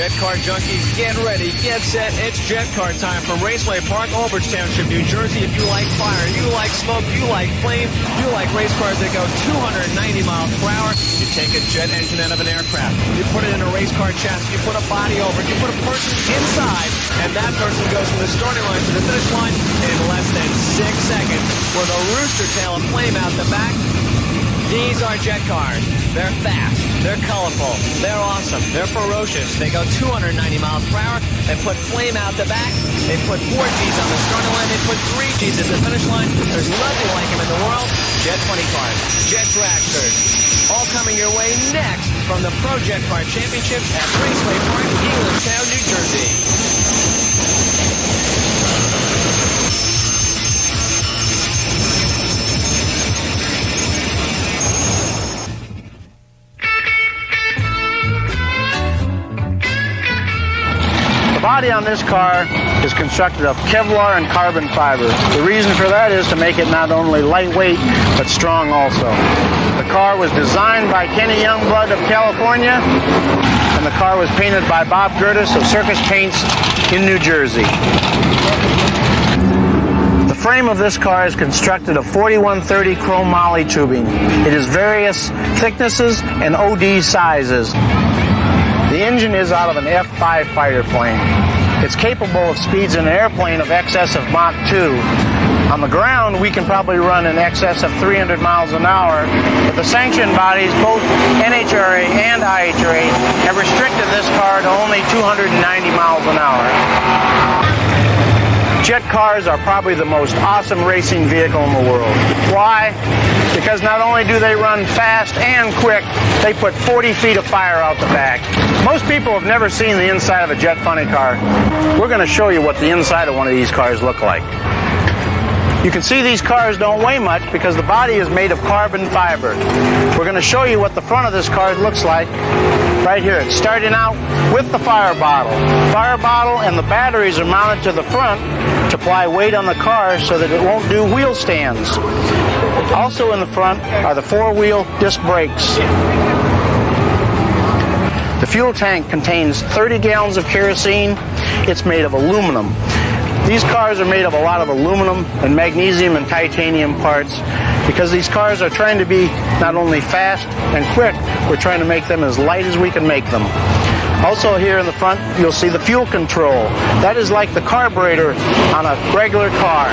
Jet car junkies, get ready, get set. It's jet car time from Raceway Park, Albridge Township, New Jersey. If you like fire, you like smoke, you like flame, you like race cars that go 290 miles per hour, you take a jet engine out of an aircraft. You put it in a race car chassis, you put a body over it, you put a person inside, and that person goes from the starting line to the finish line in less than 6 seconds with a rooster tail of flame out the back. These are jet cars. They're fast, they're colorful, they're awesome, they're ferocious. They go 290 miles per hour. They put flame out the back. They put 4 Gs on the starting line. They put 3 Gs at the finish line. There's nothing like them in the world. Jet funny cars, jet dragsters, all coming your way next from the Pro Jet Car Championships at Raceway Park, Englishtown, New Jersey. The body on this car is constructed of Kevlar and carbon fiber. The reason for that is to make it not only lightweight, but strong also. The car was designed by Kenny Youngblood of California, and the car was painted by Bob Gertis of Circus Paints in New Jersey. The frame of this car is constructed of 4130 chrome moly tubing. It is various thicknesses and OD sizes. The engine is out of an F-5 fighter plane. It's capable of speeds in an airplane of excess of Mach 2. On the ground, we can probably run in excess of 300 miles an hour, but the sanctioned bodies, both NHRA and IHRA, have restricted this car to only 290 miles an hour. Jet cars are probably the most awesome racing vehicle in the world. Why? Because not only do they run fast and quick, they put 40 feet of fire out the back. Most people have never seen the inside of a jet funny car. We're going to show you what the inside of one of these cars look like. You can see these cars don't weigh much because the body is made of carbon fiber. We're going to show you what the front of this car looks like right here. It's starting out with the fire bottle. Fire bottle and the batteries are mounted to the front to apply weight on the car so that it won't do wheel stands. Also in the front are the 4-wheel disc brakes. The fuel tank contains 30 gallons of kerosene. It's made of aluminum. These cars are made of a lot of aluminum and magnesium and titanium parts because these cars are trying to be not only fast and quick, we're trying to make them as light as we can make them. Also here in the front, you'll see the fuel control. That is like the carburetor on a regular car.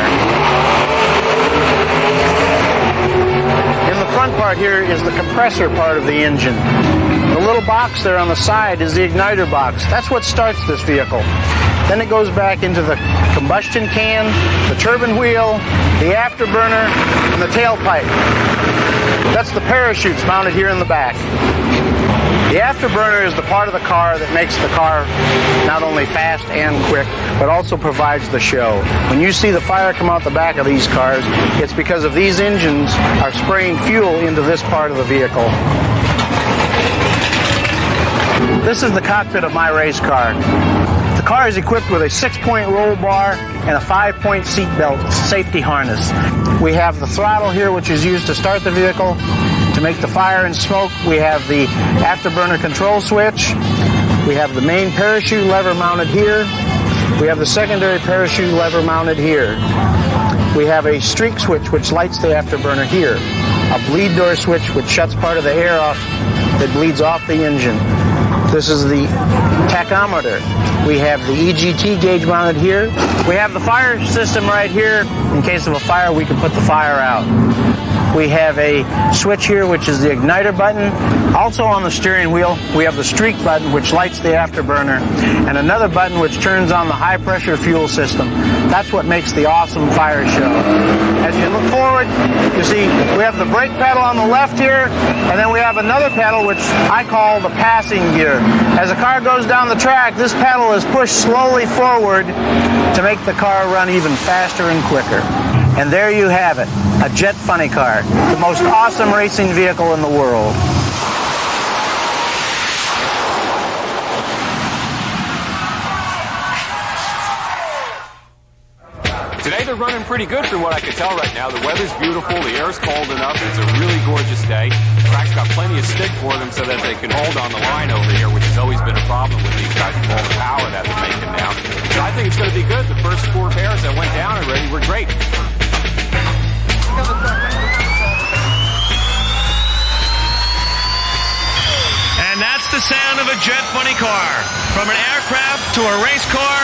In the front part here is the compressor part of the engine. The little box there on the side is the igniter box. That's what starts this vehicle. Then it goes back into the combustion can, the turbine wheel, the afterburner, and the tailpipe. That's the parachutes mounted here in the back. The afterburner is the part of the car that makes the car not only fast and quick, but also provides the show. When you see the fire come out the back of these cars, it's because of these engines are spraying fuel into this part of the vehicle. This is the cockpit of my race car. The car is equipped with a 6-point roll bar and a 5-point seat belt safety harness. We have the throttle here, which is used to start the vehicle. To make the fire and smoke, we have the afterburner control switch. We have the main parachute lever mounted here. We have the secondary parachute lever mounted here. We have a streak switch which lights the afterburner here. A bleed door switch which shuts part of the air off that bleeds off the engine. This is the tachometer. We have the EGT gauge mounted here. We have the fire system right here. In case of a fire, we can put the fire out. We have a switch here, which is the igniter button. Also on the steering wheel, we have the streak button, which lights the afterburner, and another button which turns on the high-pressure fuel system. That's what makes the awesome fire show. As you look forward, you see we have the brake pedal on the left here, and then we have another pedal which I call the passing gear. As the car goes down the track, this pedal is pushed slowly forward to make the car run even faster and quicker. And there you have it, a jet funny car, the most awesome racing vehicle in the world. Today, are running pretty good from what I can tell right now. The weather's beautiful, the air's cold enough, it's a really gorgeous day. The track's got plenty of stick for them so that they can hold on the line over here, which has always been a problem with these guys with all the power that they're making now. So I think it's going to be good. The first 4 pairs that went down already were great. And that's the sound of a jet funny car. From an aircraft to a race car,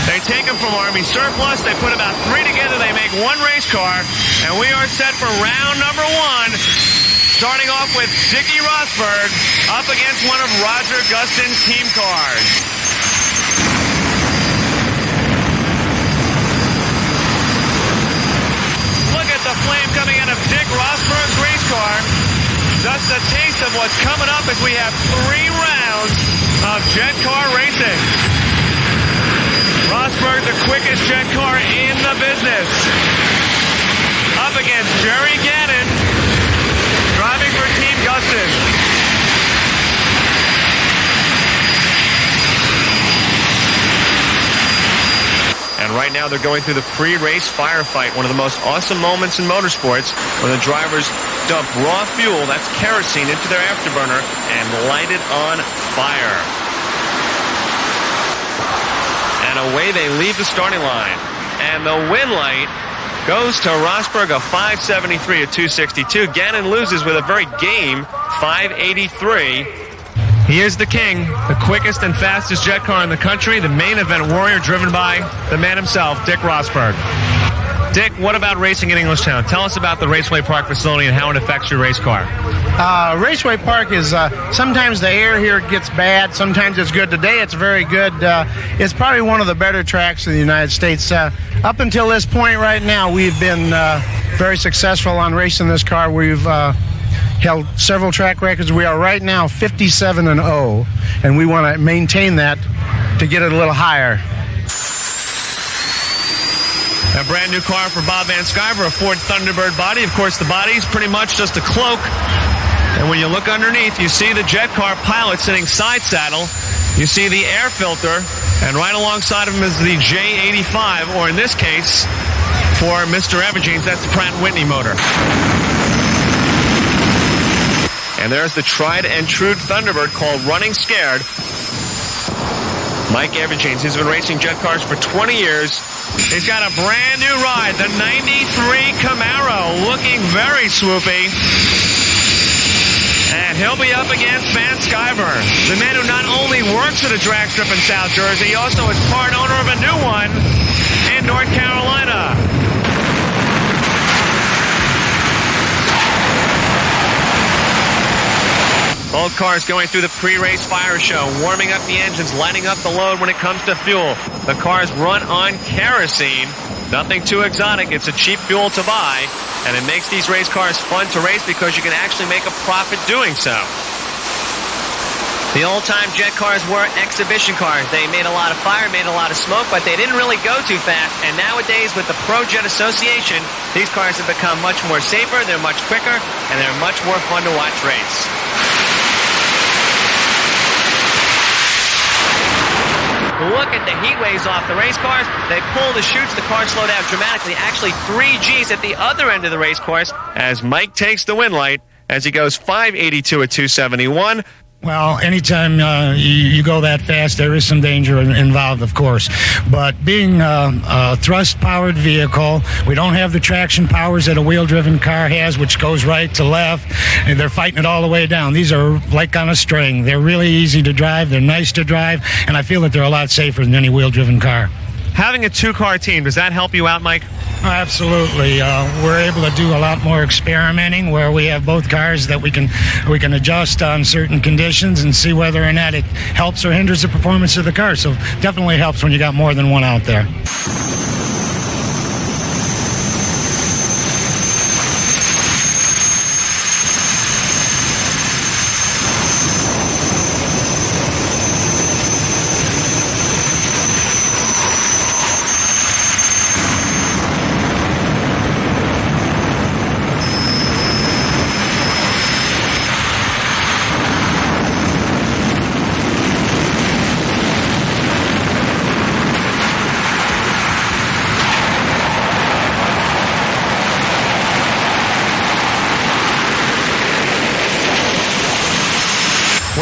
they take them from Army surplus, they put about 3 together, they make 1 race car, and we are set for round number 1, starting off with Dickie Rosberg up against one of Roger Gustin's team cars. Look at the flame coming out of Dick Rosberg's race car. Just a taste of what's coming up as we have 3 rounds of jet car racing. Rosberg, the quickest jet car in the business. Up against Jerry Gannon, driving for Team Gustin. And right now they're going through the pre-race firefight, one of the most awesome moments in motorsports when the drivers dump raw fuel, that's kerosene, into their afterburner and light it on fire. And away they leave the starting line. And the win light goes to Rosberg, a 573 at 262. Gannon loses with a very game 583. He is the king, the quickest and fastest jet car in the country, the main event warrior driven by the man himself, Dick Rosberg. Dick, what about racing in Englishtown? Tell us about the Raceway Park facility and how it affects your race car. Raceway Park is, sometimes the air here gets bad, sometimes it's good. Today it's very good. It's probably one of the better tracks in the United States. Up until this point right now, we've been very successful on racing this car. We've held several track records. We are right now 57-0, and we want to maintain that to get it a little higher. A brand new car for Bob VanSciver, a Ford Thunderbird body. Of course, the body's pretty much just a cloak. And when you look underneath, you see the jet car pilot sitting side saddle. You see the air filter, and right alongside of him is the J85, or in this case, for Mr. Evegens, that's the Pratt & Whitney motor. And there's the tried and true Thunderbird called Running Scared. Mike Evegens, he's been racing jet cars for 20 years. He's got a brand new ride, the 93 Camaro, looking very swoopy. And he'll be up against VanSciver, the man who not only works at a drag strip in South Jersey, he also is part owner of a new one in North Carolina. Both cars going through the pre-race fire show, warming up the engines, lighting up the load when it comes to fuel. The cars run on kerosene. Nothing too exotic. It's a cheap fuel to buy, and it makes these race cars fun to race because you can actually make a profit doing so. The old-time jet cars were exhibition cars. They made a lot of fire, made a lot of smoke, but they didn't really go too fast. And nowadays, with the Pro Jet Association, these cars have become much more safer, they're much quicker, and they're much more fun to watch race. Look at the heat waves off the race cars. They pull the chutes, the cars slow down dramatically. Actually, 3 Gs at the other end of the race course as Mike takes the win light as he goes 582 at 271. Well, anytime you go that fast, there is some danger involved, of course. But being a thrust-powered vehicle, we don't have the traction powers that a wheel-driven car has, which goes right to left, and they're fighting it all the way down. These are like on a string. They're really easy to drive. They're nice to drive, and I feel that they're a lot safer than any wheel-driven car. Having a 2-car team, does that help you out, Mike? Absolutely. We're able to do a lot more experimenting where we have both cars that we can adjust on certain conditions and see whether or not it helps or hinders the performance of the car. So definitely helps when you got more than one out there.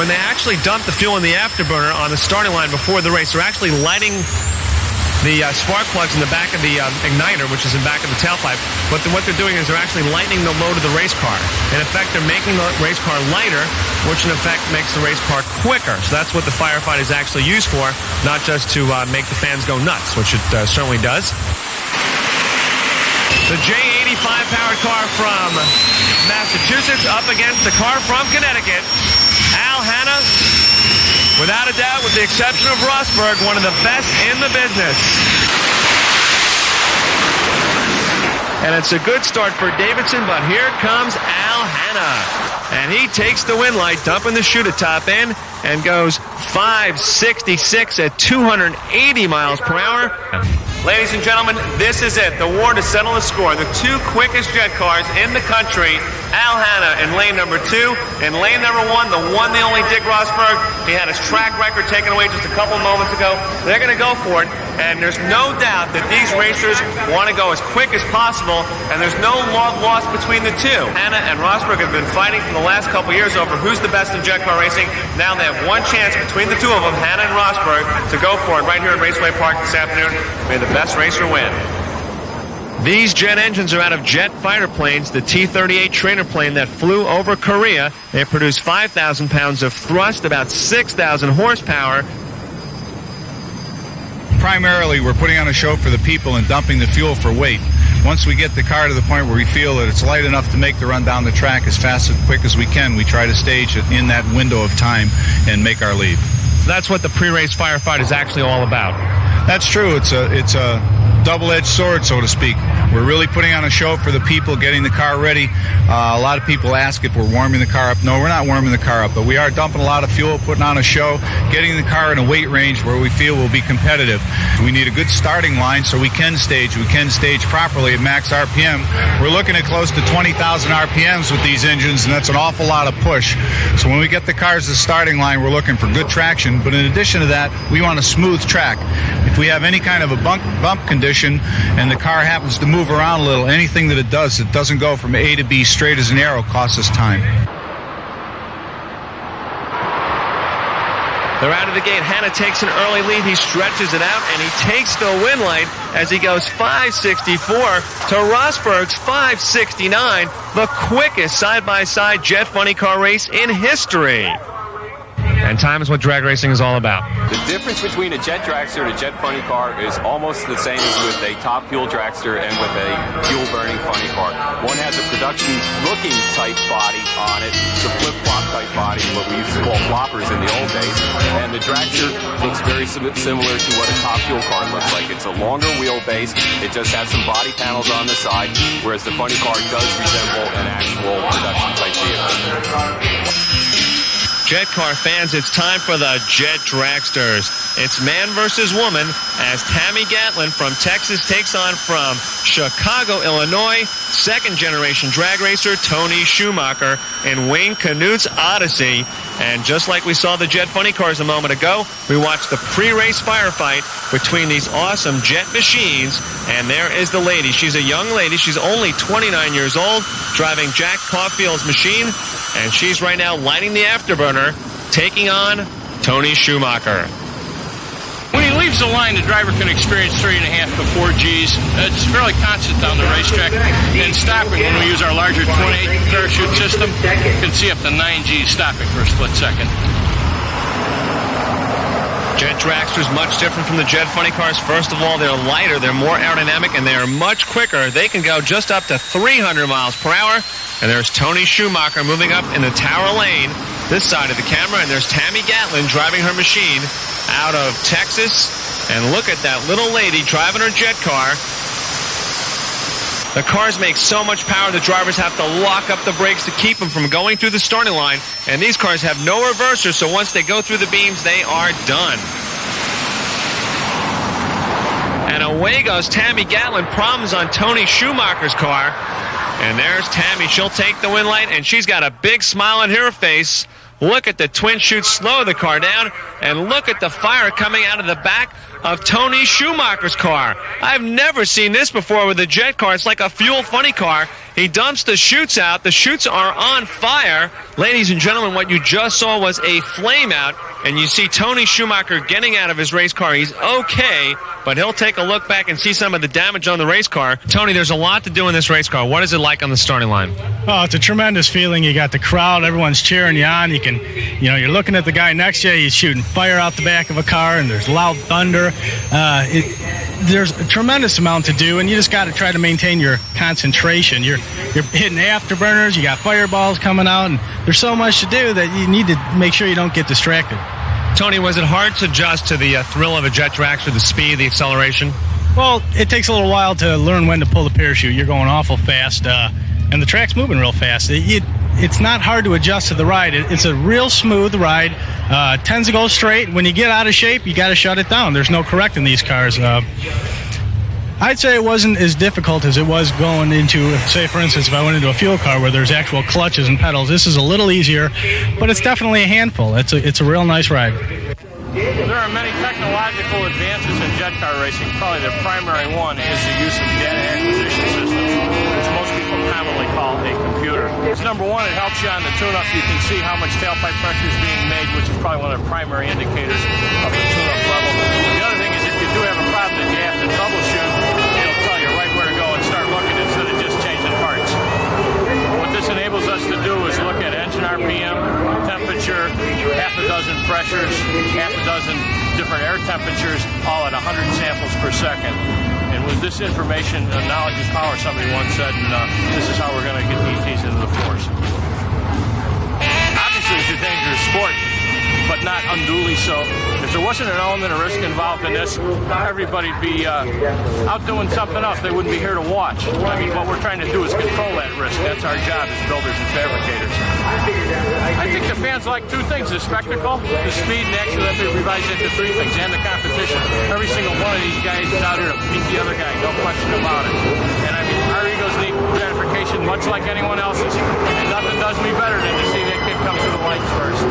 when they actually dump the fuel in the afterburner on the starting line before the race, they're actually lighting the spark plugs in the back of the igniter, which is in back of the tailpipe. But what they're doing is they're actually lightening the load of the race car. In effect, they're making the race car lighter, which in effect makes the race car quicker. So that's what the firefight is actually used for, not just to make the fans go nuts, which it certainly does. The J85 powered car from Massachusetts up against the car from Connecticut. Hanna, without a doubt, with the exception of Rosberg, one of the best in the business. And it's a good start for Davidson, but here comes Hanna. And he takes the win light, dumping the chute at top end, and goes 566 at 280 miles per hour. Ladies and gentlemen, this is it. The war to settle the score. The two quickest jet cars in the country. Hanna in lane number 2. In lane number 1, the one, the only Dick Rosberg. He had his track record taken away just a couple moments ago. They're going to go for it. And there's no doubt that these racers want to go as quick as possible. And there's no love lost between the two. Hanna and Rosberg have been fighting for the last couple years over who's the best in jet car racing. Now they have one chance between the two of them, Hanna and Rosberg, to go for it right here at Raceway Park this afternoon. May the best racer win. These jet engines are out of jet fighter planes, the T-38 trainer plane that flew over Korea. They produce 5,000 pounds of thrust, about 6,000 horsepower. Primarily, we're putting on a show for the people and dumping the fuel for weight. Once we get the car to the point where we feel that it's light enough to make the run down the track as fast and quick as we can, we try to stage it in that window of time and make our lead. That's what the pre-race firefight is actually all about. That's true. It's a double-edged sword, so to speak. We're really putting on a show for the people, getting the car ready. A lot of people ask if we're warming the car up. No, we're not warming the car up, but we are dumping a lot of fuel, putting on a show, getting the car in a weight range where we feel we'll be competitive. We need a good starting line so we can stage. We can stage properly at max RPM. We're looking at close to 20,000 RPMs with these engines, and that's an awful lot of push. So when we get the cars to the starting line, we're looking for good traction, but in addition to that, we want a smooth track. If we have any kind of a bump condition and the car happens to move around a little, anything that it doesn't go from A to B straight as an arrow, costs us time. They're out of the gate. Hanna takes an early lead. He stretches it out, and he takes the win light as he goes 564 to Rosberg's 569, the quickest side-by-side jet funny car race in history. And time is what drag racing is all about. The difference between a jet dragster and a jet funny car is almost the same as with a top fuel dragster and with a fuel burning funny car. One has a production looking type body on it, the flip-flop type body, what we used to call floppers in the old days. And the dragster looks very similar to what a top fuel car looks like. It's a longer wheelbase. It just has some body panels on the side, whereas the funny car does resemble an actual production type vehicle. Jet car fans, it's time for the Jet Dragsters. It's man versus woman as Tammy Gatlin from Texas takes on from Chicago, Illinois, second-generation drag racer Tony Schumacher in Wayne Canute's Odyssey. And just like we saw the Jet Funny Cars a moment ago, we watched the pre-race firefight between these awesome jet machines. And there is the lady. She's a young lady. She's only 29 years old, driving Jack Caulfield's machine. And she's right now lighting the afterburner, taking on Tony Schumacher. When he leaves the line, the driver can experience 3.5 to 4 Gs. It's fairly constant on the racetrack. And stopping, when we use our larger 28 parachute system, you can see up to 9 Gs stopping for a split second. Jet Dragsters much different from the Jet Funny Cars. First of all, they're lighter, they're more aerodynamic, and they are much quicker. They can go just up to 300 miles per hour. And there's Tony Schumacher moving up in the tower lane, this side of the camera, and there's Tammy Gatlin driving her machine out of Texas. And look at that little lady driving her jet car. The cars make so much power, the drivers have to lock up the brakes to keep them from going through the starting line. And these cars have no reversers, so once they go through the beams, they are done. And away goes Tammy Gatlin. Problems on Tony Schumacher's car. And there's Tammy. She'll take the win light, and she's got a big smile on her face. Look at the twin chutes slow the car down, and look at the fire coming out of the back of Tony Schumacher's car. I've never seen this before with a jet car. It's like a fuel funny car. He dumps the chutes out. The chutes are on fire. Ladies and gentlemen, what you just saw was a flame out, and you see Tony Schumacher getting out of his race car. He's okay, but he'll take a look back and see some of the damage on the race car. Tony, there's a lot to do in this race car. What is it like on the starting line? Oh, it's a tremendous feeling. You got the crowd, everyone's cheering you on. You're looking at the guy next to you, he's shooting fire out the back of a car, and there's loud thunder. There's a tremendous amount to do, and you just got to try to maintain your concentration. You're hitting afterburners, you got fireballs coming out, and there's so much to do that you need to make sure you don't get distracted. Tony, was it hard to adjust to the thrill of a jet track, for the speed, the acceleration? Well, it takes a little while to learn when to pull the parachute. You're going awful fast, and the track's moving real fast. It's not hard to adjust to the ride. It's a real smooth ride. Tends to go straight. When you get out of shape, you got to shut it down. There's no correcting these cars. I'd say it wasn't as difficult as it was going into, say, for instance, if I went into a fuel car where there's actual clutches and pedals. This is a little easier, but it's definitely a handful. It's a real nice ride. There are many technological advances in jet car racing. Probably the primary one is the use of data acquisition systems, which most people commonly call a computer. It's number one, it helps you on the tune-up. You can see how much tailpipe pressure is being made, which is probably one of the primary indicators of the tune-up level. The other thing is if you do have a problem that you have to troubleshoot, it'll tell you right where to go and start looking instead of just changing parts. What this enables us to do is look at engine RPM, temperature, half a dozen pressures, half a dozen different air temperatures, all at 100 samples per second. And with this information, knowledge is power, somebody once said, and this is how we're going to get the ETs into the force. Obviously, it's a dangerous sport, but not unduly so. If there wasn't an element of risk involved in this, everybody'd be out doing something else. They wouldn't be here to watch. I mean, what we're trying to do is control that risk. That's our job as builders and fabricators. I think the fans like two things: the spectacle, the speed, and actually let me revise it to three things, and the competition. Every single one of these guys is out here to beat the other guy, no question about it. And I mean, our egos need gratification much like anyone else's, and nothing does me better than to see that kid come through the lights first.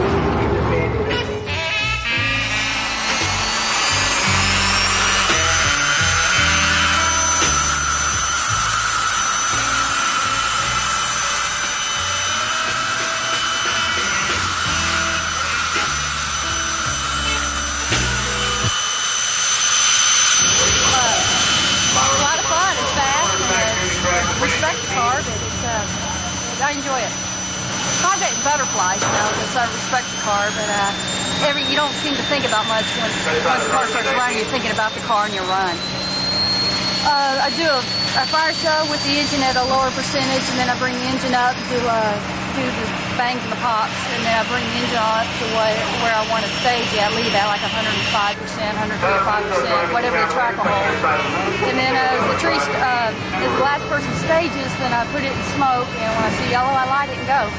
I enjoy it. Project butterflies, because I respect the car, but you don't seem to think about much once the car starts running. You're thinking about the car and your run. I do a fire show with the engine at a lower percentage, and then I bring the engine up, do the bangs and the pops, and then I bring the engine up to where I want to stage it. I leave at like 105%, 125%, whatever the track will hold. And then as the last person stages, then I put it in smoke, and when I see yellow, I light it and go.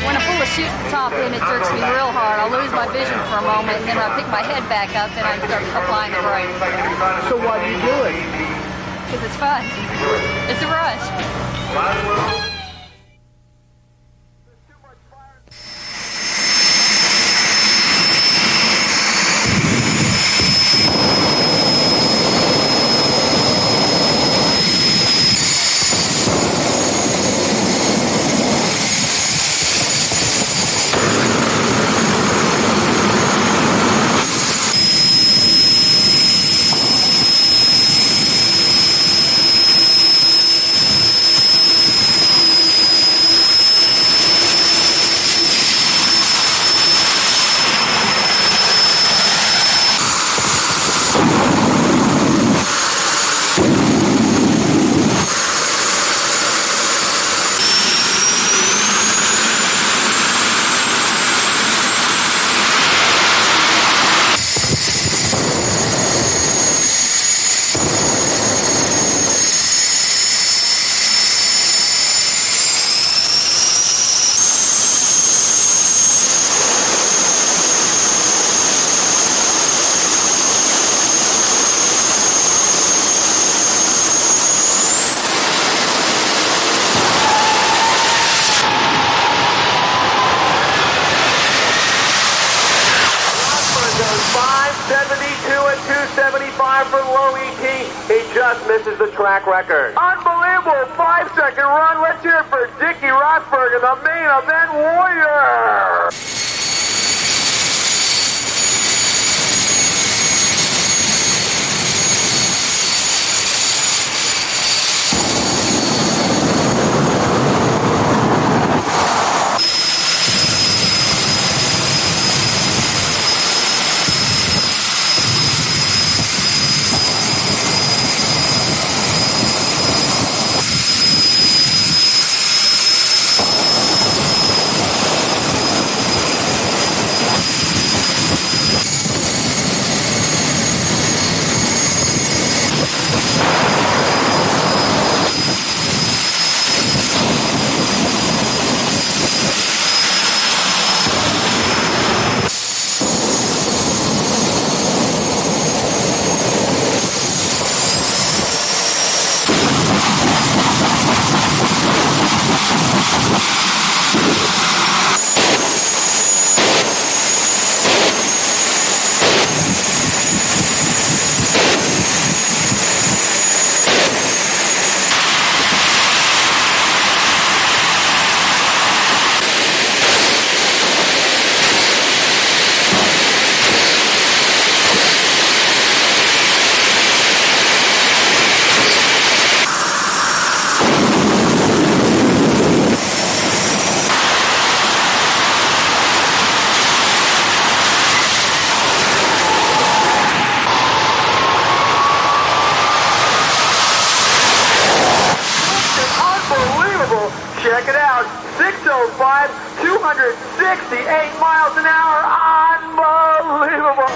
When I pull the chute at the top in, it jerks me real hard. I lose my vision for a moment, and then I pick my head back up, and I start applying the brake. So why do you do it? Because it's fun. It's a rush. 2:35 for low ET. He just misses the track record. Unbelievable 5-second run. Let's hear it for Dickie Rosberg in the main event warrior. Check it out, 605, 268 miles an hour, unbelievable.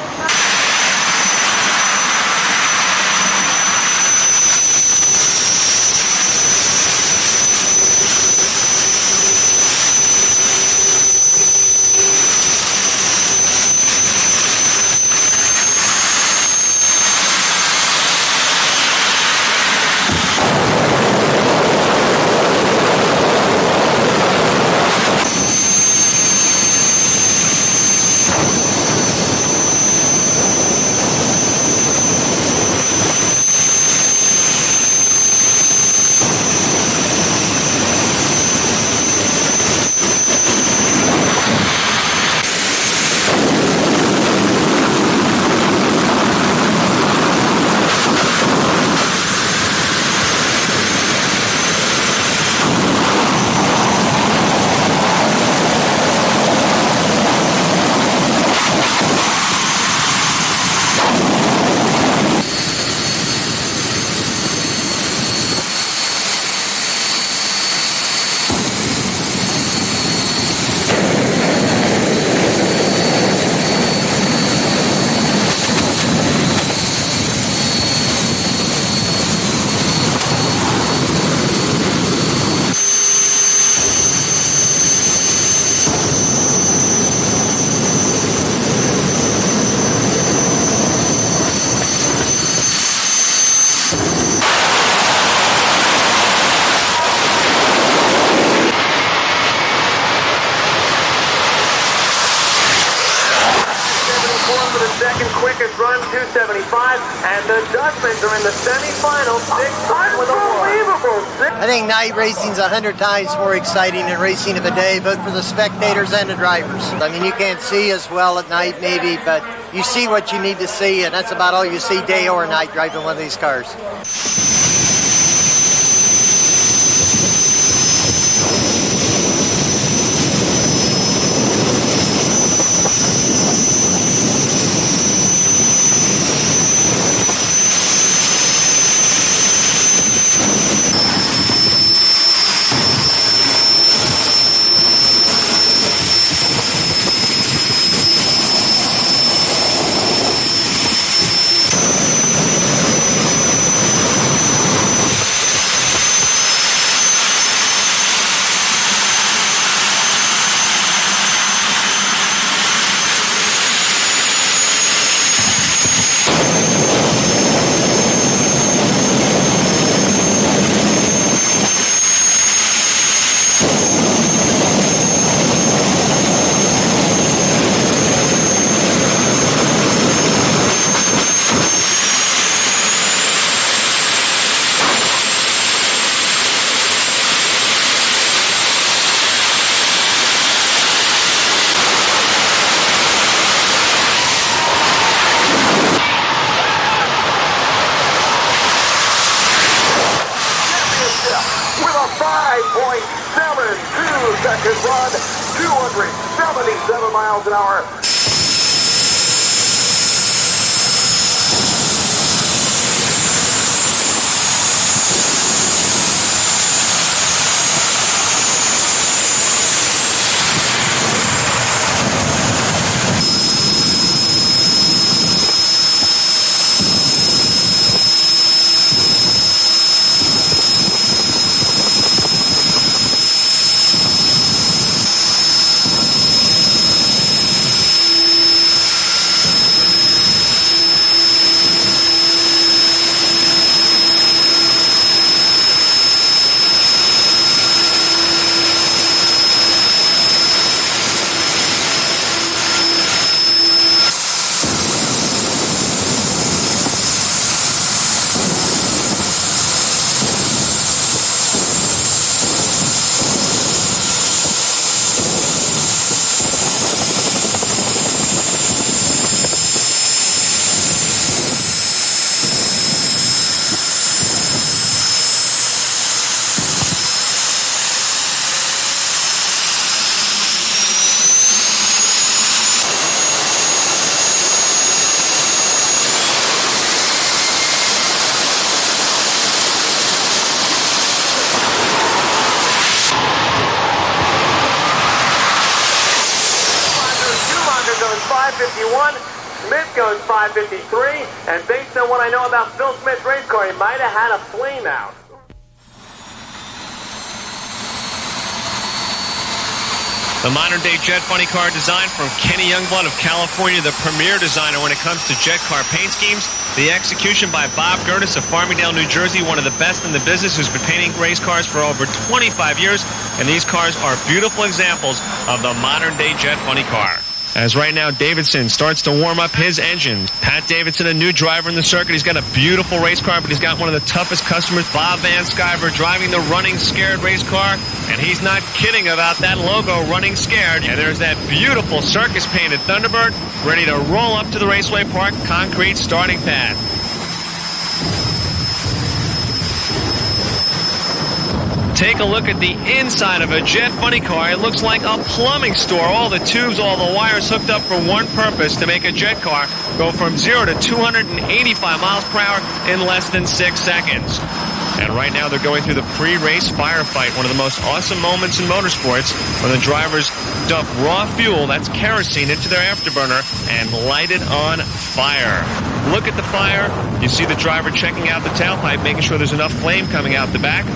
Second quickest run, 275, and the Dutchmans are in the semifinals. Unbelievable! I think night racing's 100 times more exciting than racing of the day, both for the spectators and the drivers. I mean, you can't see as well at night maybe, but you see what you need to see, and that's about all you see day or night driving one of these cars. second run, 277 miles an hour. Smith goes 553, and based on what I know about Phil Smith's race car, he might have had a flame out. The modern-day Jet Funny car designed from Kenny Youngblood of California, the premier designer when it comes to jet car paint schemes. The execution by Bob Gertis of Farmingdale, New Jersey, one of the best in the business, who's been painting race cars for over 25 years. And these cars are beautiful examples of the modern-day Jet Funny car. As right now, Davidson starts to warm up his engine. Pat Davidson, a new driver in the circuit. He's got a beautiful race car, but he's got one of the toughest customers, Bob VanSciver, driving the Running Scared race car. And he's not kidding about that logo, Running Scared. And there's that beautiful circus-painted Thunderbird ready to roll up to the Raceway Park concrete starting pad. Take a look at the inside of a Jet Funny car. It looks like a plumbing store. All the tubes, all the wires hooked up for one purpose, to make a jet car go from 0 to 285 miles per hour in less than 6 seconds. And right now they're going through the pre-race firefight, one of the most awesome moments in motorsports, when the drivers dump raw fuel, that's kerosene, into their afterburner and light it on fire. Look at the fire. You see the driver checking out the tailpipe, making sure there's enough flame coming out the back.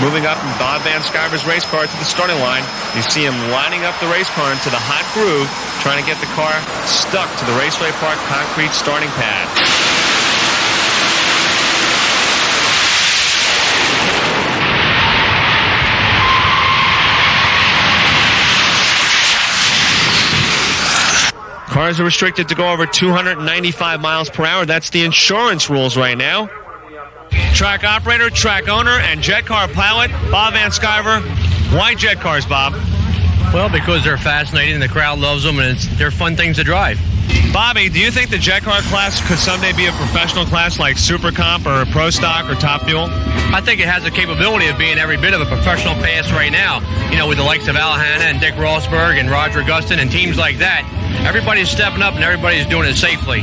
Moving up in Bob VanSciver's race car to the starting line, you see him lining up the race car into the hot groove, trying to get the car stuck to the Raceway Park concrete starting pad. Cars are restricted to go over 295 miles per hour. That's the insurance rules right now. Track operator, track owner, and jet car pilot, Bob VanSciver. Why jet cars, Bob? Well, because they're fascinating, the crowd loves them, and they're fun things to drive. Bobby, do you think the jet car class could someday be a professional class like Super Comp or Pro Stock or Top Fuel? I think it has the capability of being every bit of a professional pass right now. You know, with the likes of Hanna and Dick Rosberg and Roger Gustin and teams like that. Everybody's stepping up and everybody's doing it safely.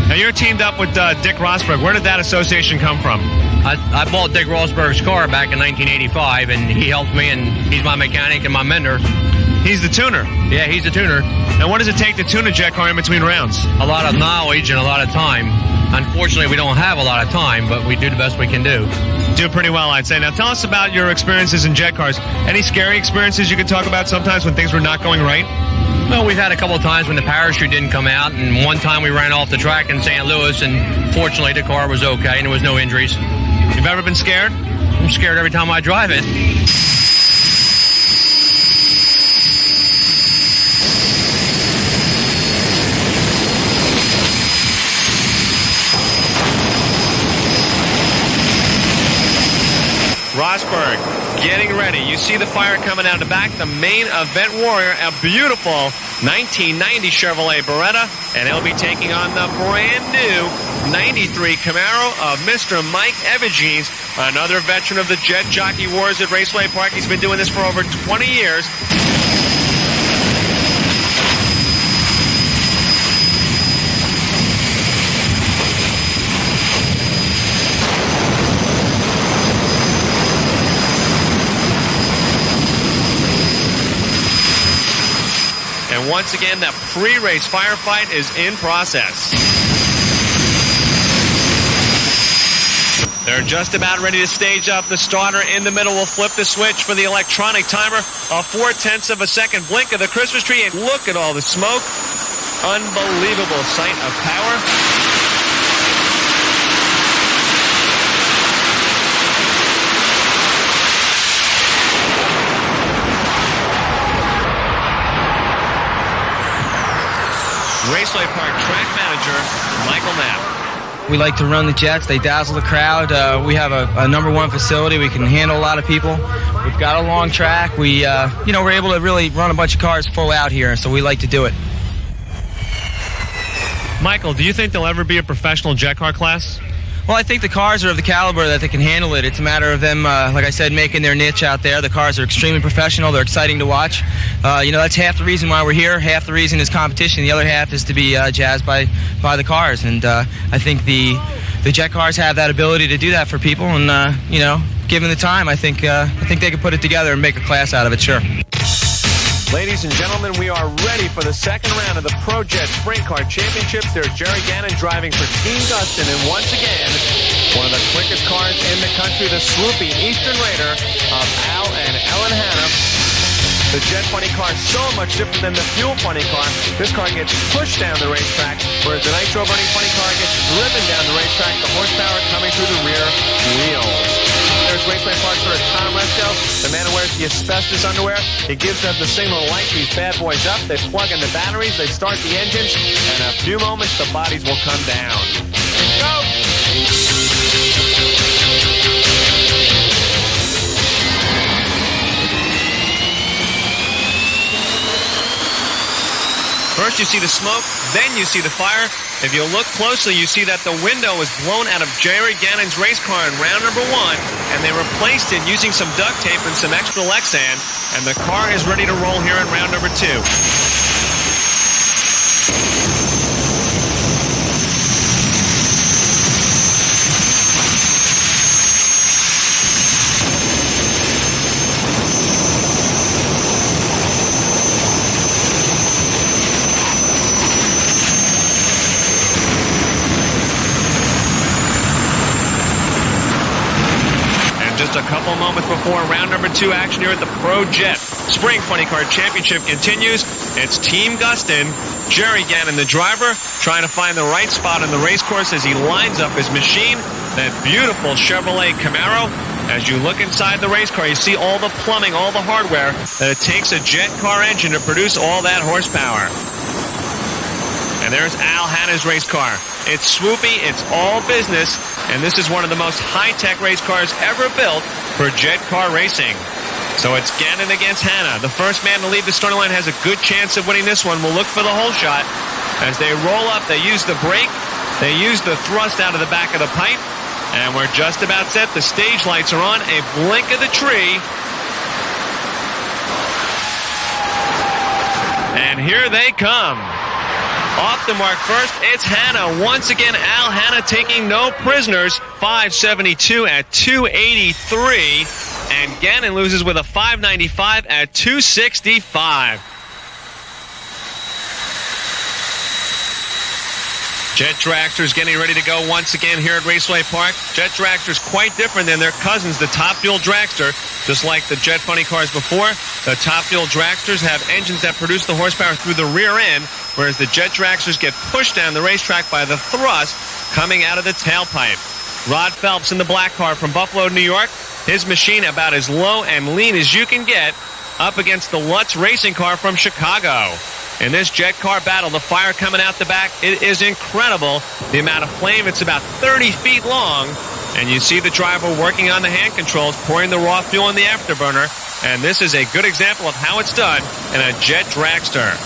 Now, you're teamed up with Dick Rosberg. Where did that association come from? I bought Dick Rosberg's car back in 1985, and he helped me, and he's my mechanic and my mentor. He's the tuner? Yeah, he's the tuner. And what does it take to tune a jet car in between rounds? A lot of knowledge and a lot of time. Unfortunately, we don't have a lot of time, but we do the best we can do. Do pretty well, I'd say. Now, tell us about your experiences in jet cars. Any scary experiences you could talk about sometimes when things were not going right? Well, we've had a couple of times when the parachute didn't come out, and one time we ran off the track in St. Louis, and fortunately the car was okay and there was no injuries. You've ever been scared? I'm scared every time I drive it. Rosberg getting ready. You see the fire coming out the back. The main event warrior, a beautiful 1990 Chevrolet Beretta, and he'll be taking on the brand new 93 Camaro of Mr. Mike Evegens, another veteran of the Jet Jockey Wars at Raceway Park. He's been doing this for over 20 years. And once again, that pre-race firefight is in process. They're just about ready to stage up. The starter in the middle will flip the switch for the electronic timer. A 0.4 of a second blink of the Christmas tree, and look at all the smoke. Unbelievable sight of power. Raceway Park track manager, Michael Knapp. We like to run the jets. They dazzle the crowd. We have a number one facility. We can handle a lot of people. We've got a long track. We're able to really run a bunch of cars full out here, so we like to do it. Michael, do you think there'll ever be a professional jet car class? Well, I think the cars are of the caliber that they can handle it. It's a matter of them, like I said, making their niche out there. The cars are extremely professional. They're exciting to watch. That's half the reason why we're here. Half the reason is competition. The other half is to be jazzed by the cars. And I think the jet cars have that ability to do that for people. And, given the time, I think they could put it together and make a class out of it, sure. Ladies and gentlemen, we are ready for the second round of the Pro Jet Sprint Car Championships. There's Jerry Gannon driving for Team Gustin, and once again, one of the quickest cars in the country, the swoopy Eastern Raider of Al and Ellen Hanna. The Jet Funny car is so much different than the Fuel Funny car. This car gets pushed down the racetrack, whereas the Nitro Burning Funny car gets driven down the racetrack, the horsepower coming through the rear wheels. There's Raceway Park for Tom Resco, the man who wears the asbestos underwear. He gives them the signal to light these bad boys up. They plug in the batteries, they start the engines, and in a few moments the bodies will come down. Go! First you see the smoke, then you see the fire. If you look closely, you see that the window was blown out of Jerry Gannon's race car in round number 1, and they replaced it using some duct tape and some extra Lexan, and the car is ready to roll here in round number 2. Just a couple moments before round number 2 action here at the Pro Jet Spring Funny Car Championship continues. It's Team Gustin, Jerry Gannon, the driver, trying to find the right spot on the race course as he lines up his machine, that beautiful Chevrolet Camaro. As you look inside the race car, you see all the plumbing, all the hardware that it takes a jet car engine to produce all that horsepower. And there's Al Hanna's race car. It's swoopy, it's all business, and this is one of the most high-tech race cars ever built for jet car racing. So it's Gannon against Hanna. The first man to leave the starting line has a good chance of winning this one. We'll look for the whole shot. As they roll up, they use the brake, they use the thrust out of the back of the pipe, and we're just about set. The stage lights are on, a blink of the tree. And here they come. Off the mark first, it's Hanna. Once again, Al Hanna taking no prisoners. 572 at 283. And Gannon loses with a 595 at 265. Jet Dragsters getting ready to go once again here at Raceway Park. Jet Dragsters quite different than their cousins, the Top Fuel Dragster. Just like the Jet Funny cars before, the Top Fuel Dragsters have engines that produce the horsepower through the rear end, whereas the Jet Dragsters get pushed down the racetrack by the thrust coming out of the tailpipe. Rod Phelps in the black car from Buffalo, New York. His machine about as low and lean as you can get, up against the Lutz racing car from Chicago. In this jet car battle, the fire coming out the back, it is incredible. The amount of flame, it's about 30 feet long. And you see the driver working on the hand controls, pouring the raw fuel in the afterburner. And this is a good example of how it's done in a jet dragster.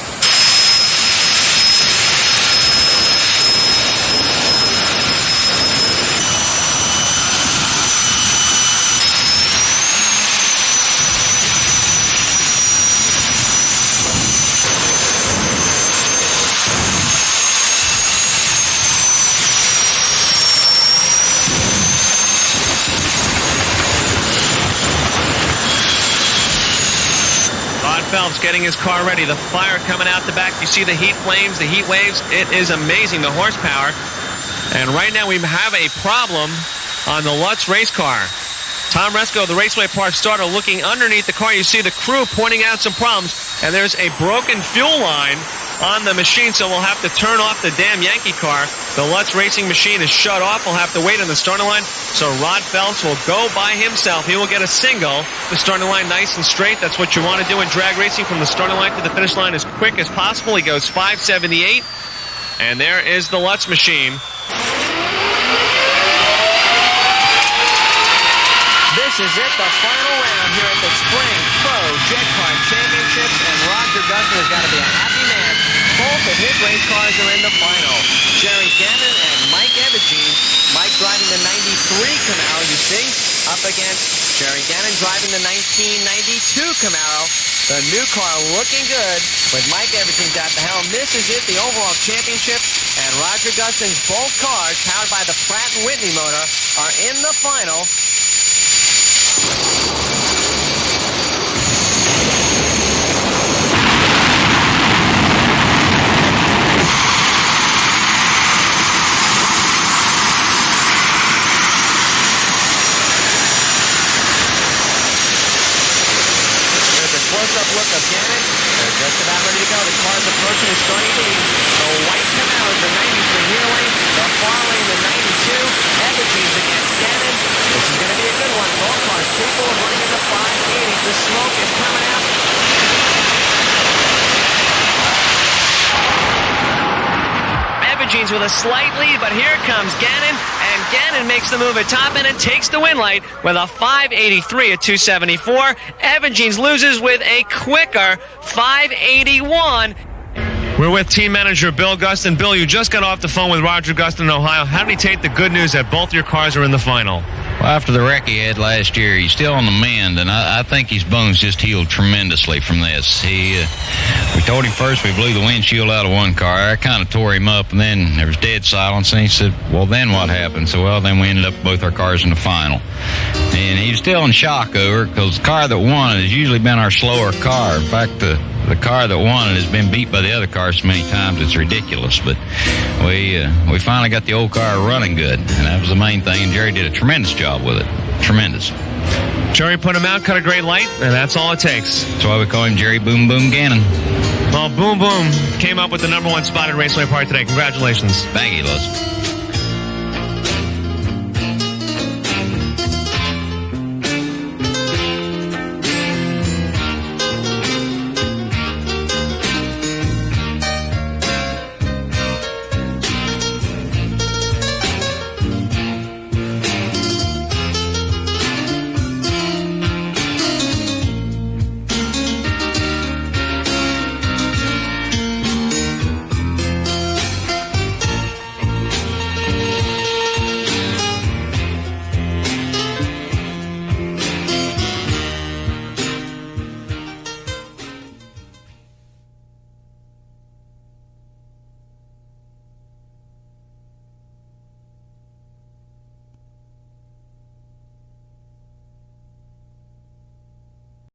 getting his car ready. The fire coming out the back. You see the heat flames, the heat waves. It is amazing, the horsepower. And right now we have a problem on the Lutz race car. Tom Resco, the Raceway Park starter, looking underneath the car. You see the crew pointing out some problems, and there's a broken fuel line on the machine, so we'll have to turn off the damn Yankee car. The Lutz racing machine is shut off. We'll have to wait on the starting line, so Rod Phelps will go by himself. He will get a single. The starting line nice and straight. That's what you want to do in drag racing, from the starting line to the finish line as quick as possible. He goes 5.78, and there is the Lutz machine. This is it, the final round here at the Spring Pro Jet Car Championships, and Roger Gustin has got to be a happy man. Both of his race cars are in the final. Jerry Gannon and Mike Evegens. Mike driving the 93 Camaro, you see, up against Jerry Gannon driving the 1992 Camaro. The new car looking good with Mike Evegens at the helm. This is it, the overall championship, and Roger Gustin's both cars, powered by the Pratt & Whitney motor, are in the final. Close-up look of Gannon. They're just about ready to go. The car's approaching is starting to lead. The white Camaro is the 93 rear lane. The far lane, the 92. Evegens against Gannon. This is going to be a good one. Both cars capable of running in the 580s. The smoke is coming out. Evegens with a slight lead, but here comes Gannon, and Gannon makes the move at top end and takes the win light with a 583 at 274. Evegens loses with a quicker 581. We're with team manager Bill Gustin. Bill, you just got off the phone with Roger Gustin in Ohio. How did he take the good news that both your cars are in the final? Well, after the wreck he had last year, he's still on the mend, and I think his bones just healed tremendously from this. We told him first we blew the windshield out of one car. I kind of tore him up, and then there was dead silence, and he said, well, then what happened? So, well, then we ended up both our cars in the final. And he was still in shock over it, because the car that won has usually been our slower car. In fact, the car that won it has been beat by the other cars so many times it's ridiculous. But we finally got the old car running good, and that was the main thing. And Jerry did a tremendous job with it. Tremendous. Jerry put him out, cut a great light, and that's all it takes. That's why we call him Jerry Boom Boom Gannon. Well, Boom Boom came up with the #1 spot at Raceway Park today. Congratulations. Thank you, Les.